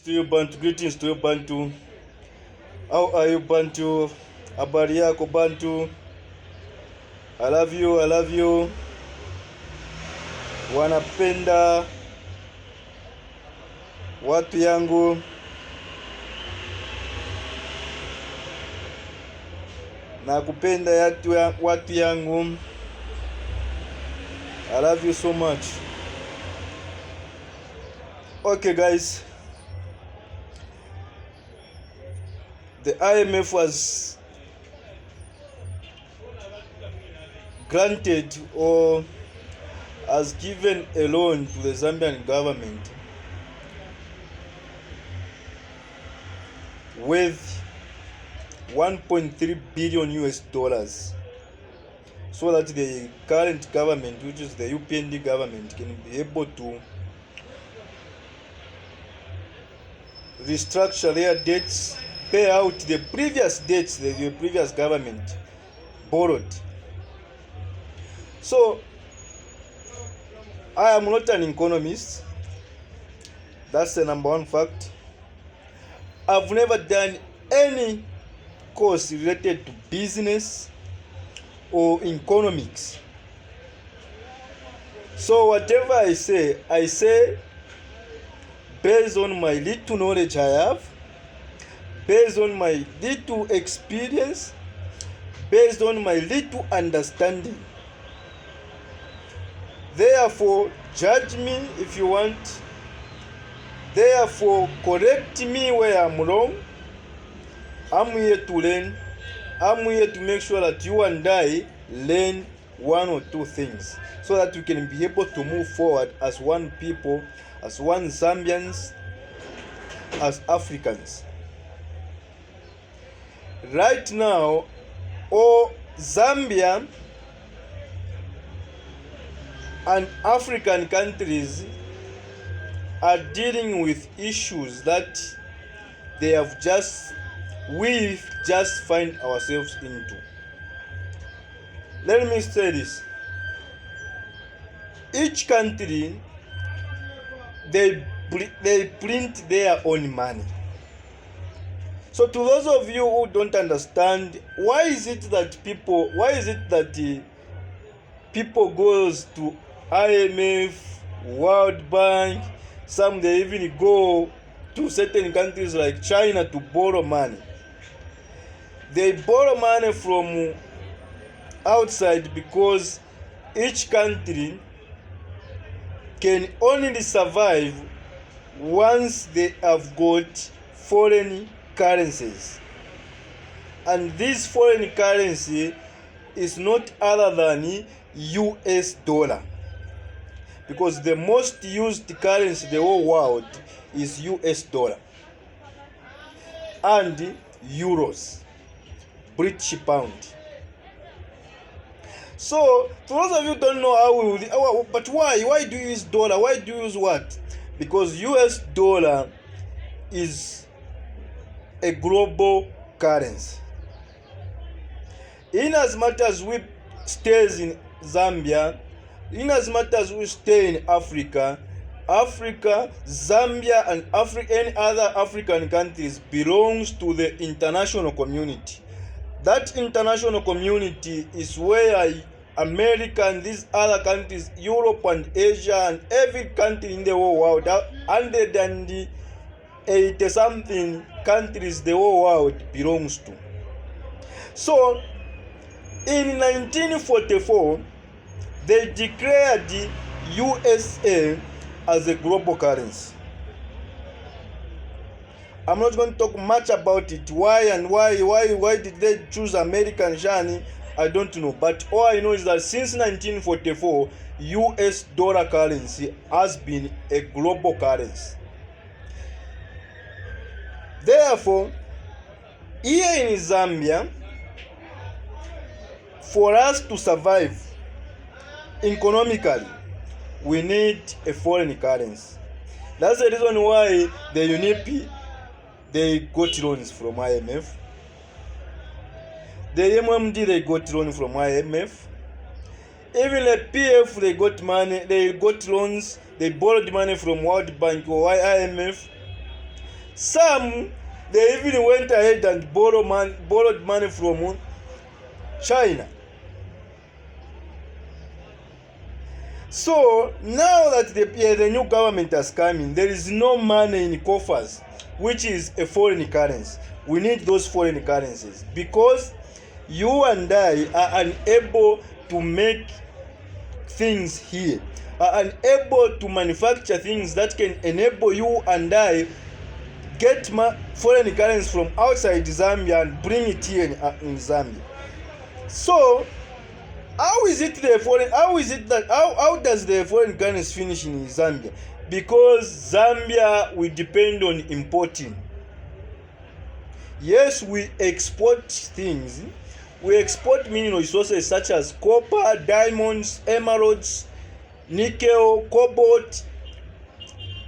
to you Bantu, greetings to you Bantu. How are you Bantu? Habari yako Bantu? I love you. Wanapenda watu yangu. Nakupenda watu yangu. I love you so much. Okay guys. The IMF was granted or has given a loan to the Zambian government with 1.3 billion US dollars, so that the current government, which is the UPND government, can be able to restructure their debts, pay out the previous debts that the previous government borrowed. So I am not an economist. That's the number one fact. I've never done any course related to business or economics. So whatever I say based on my little knowledge I have, based on my little experience, based on my little understanding. Therefore, judge me if you want. Therefore, correct me where I'm wrong. I'm here to learn. I'm here to make sure that you and I learn one or two things, so that we can be able to move forward as one people, as one Zambians, as Africans. Right now, all Zambia and African countries are dealing with issues that we've just find ourselves into. Let me say this. Each country, they print their own money. So to those of you who don't understand, why is it that people goes to IMF, World Bank, some they even go to certain countries like China to borrow money? They borrow money from outside because each country can only survive once they have got foreign currencies. And this foreign currency is not other than US dollar, because the most used currency in the whole world is US dollar and euros, British pound. So for those of you who don't know but why do you use dollar? Why do you use what? Because US dollar is a global currency. In as much as we stays in Zambia, in as much as we stay in Africa, Zambia, and any other African countries belongs to the international community. That international community is where America and these other countries, Europe and Asia and every country in the whole world, 180 something countries the whole world belongs to. So in 1944, they declared the USA as a global currency. I'm not going to talk much about it. Why did they choose American Shani? I don't know. But all I know is that since 1944, US dollar currency has been a global currency. Therefore, here in Zambia, for us to survive economically, we need a foreign currency. That's the reason why the UNIP, they got loans from IMF. The MMD, they got loan from IMF. Even the PF, they got money, they got loans, they borrowed money from World Bank or IMF. Some, they even went ahead and borrowed money from China. So now that the new government has come in, there is no money in coffers, which is a foreign currency. We need those foreign currencies because you and I are unable to make things here, are unable to manufacture things that can enable you and I get foreign currency from outside Zambia and bring it here in Zambia. So how does the foreign currency finish in Zambia? Because Zambia, we depend on importing. Yes, we export things. We export mineral resources such as copper, diamonds, emeralds, nickel, cobalt,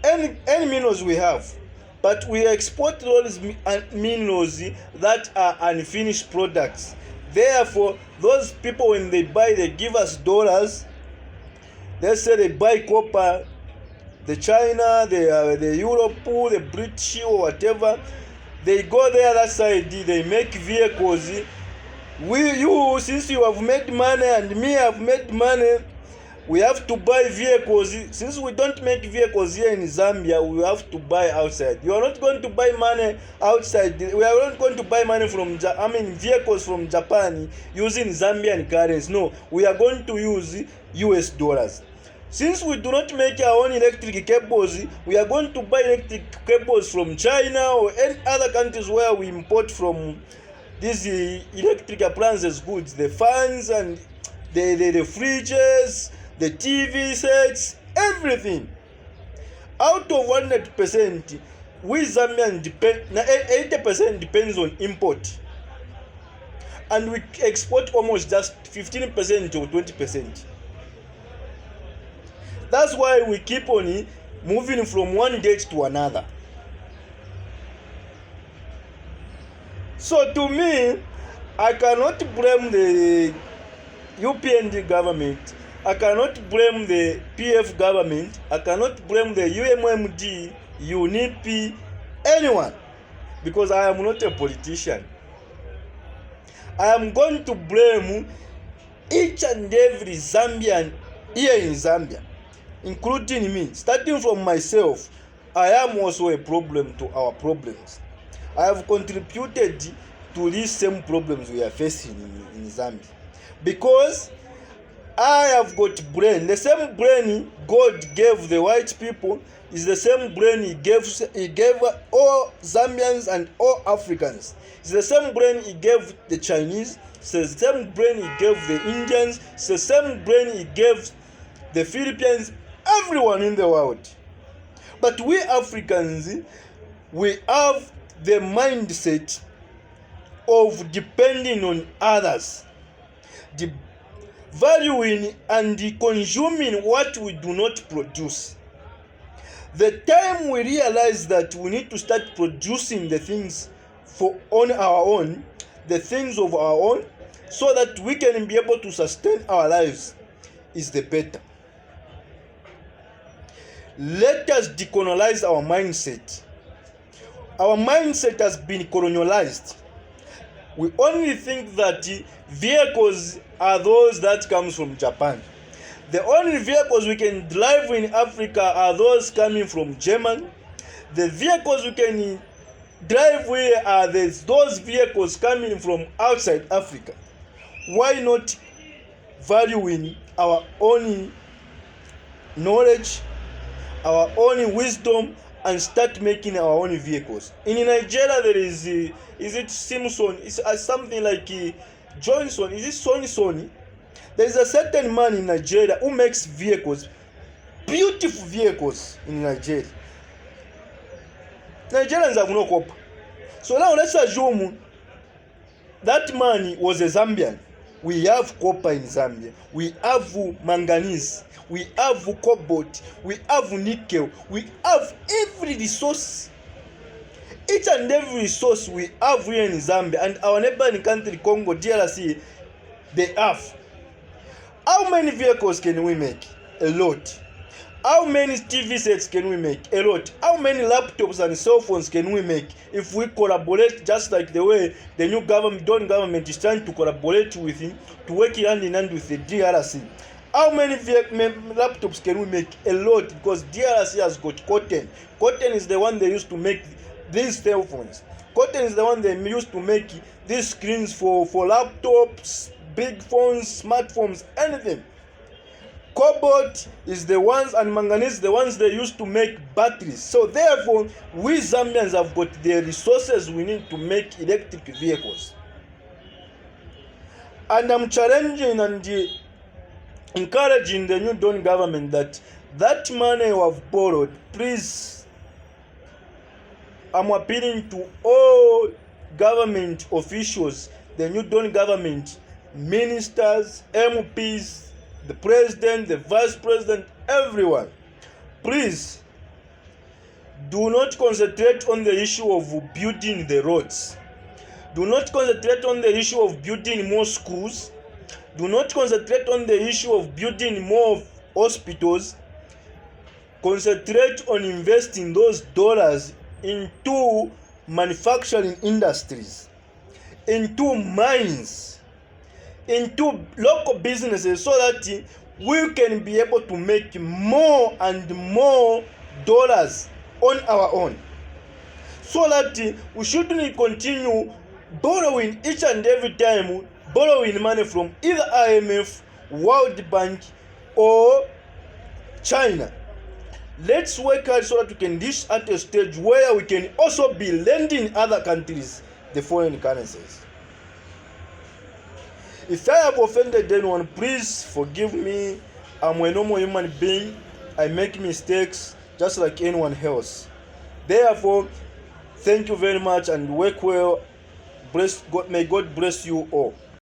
any minerals we have. But we export those minerals that are unfinished products. Therefore, those people, when they buy, they give us dollars. Let's say they buy copper, the China, the Europe, the British, or whatever. They go there, that side, they make vehicles. Since you have made money and me have made money, we have to buy vehicles. Since we don't make vehicles here in Zambia, we have to buy outside. You are not going to buy money outside. We are not going to buy money vehicles from Japan using Zambian currency. No, we are going to use US dollars. Since we do not make our own electric cables, we are going to buy electric cables from China or any other countries where we import from these electric appliances goods, the fans and the fridges, the TV sets, everything. Out of 100%, we Zambians 80% depends on import. And we export almost just 15% or 20%. That's why we keep on moving from one date to another. So to me, I cannot blame the UPND government. I cannot blame the PF government. I cannot blame the UMMD, UNIP, anyone. Because I am not a politician. I am going to blame each and every Zambian here in Zambia, including me. Starting from myself, I am also a problem to our problems. I have contributed to these same problems we are facing in Zambia. Because I have got brain. The same brain God gave the white people is the same brain He gave all Zambians and all Africans. It's the same brain He gave the Chinese. It's the same brain He gave the Indians. It's the same brain He gave the Philippines. Everyone in the world. But we Africans, we have the mindset of depending on others, the valuing and consuming what we do not produce. The time we realize that we need to start producing the things on our own, the things of our own, so that we can be able to sustain our lives, is the better. Let us decolonize our mindset. Our mindset has been colonialized. We only think that vehicles are those that comes from Japan. The only vehicles we can drive in Africa are those coming from Germany. The vehicles we can drive here are those vehicles coming from outside Africa. Why not valuing our own knowledge, our own wisdom, and start making our own vehicles? In Nigeria, there is it Simpson? It's something like Johnson. Is it Sony? There is a certain man in Nigeria who makes vehicles, beautiful vehicles in Nigeria. Nigerians have no copper. So now let's assume that man was a Zambian. We have copper in Zambia. We have manganese. We have cobalt. We have nickel. We have every resource. Each and every resource we have here in Zambia, and our neighboring country, Congo, DRC, they have. How many vehicles can we make? A lot. How many TV sets can we make? A lot. How many laptops and cell phones can we make if we collaborate, just like the way the new government is trying to collaborate with him to work hand in hand with the DRC? How many laptops can we make? A lot, because DRC has got Cotton. Cotton is the one they used to make these cell phones. Cotton is the one they used to make these screens for laptops, big phones, smartphones, anything. Cobalt is the ones, and manganese the ones they used to make batteries. So therefore, we Zambians have got the resources we need to make electric vehicles. And I'm challenging and encouraging the new Dawn government that money we have borrowed, please, I'm appealing to all government officials, the new Dawn government, ministers, MPs, the president, the vice president, everyone, please do not concentrate on the issue of building the roads. Do not concentrate on the issue of building more schools. Do not concentrate on the issue of building more hospitals. Concentrate on investing those dollars into manufacturing industries, into mines, into local businesses, so that we can be able to make more and more dollars on our own, so that we shouldn't continue borrowing each and every time, borrowing money from either IMF, World Bank, or China. Let's work hard so that we can reach at a stage where we can also be lending other countries the foreign currencies. If I have offended anyone, please forgive me. I'm a normal human being. I make mistakes just like anyone else. Therefore, thank you very much and work well. May God bless you all.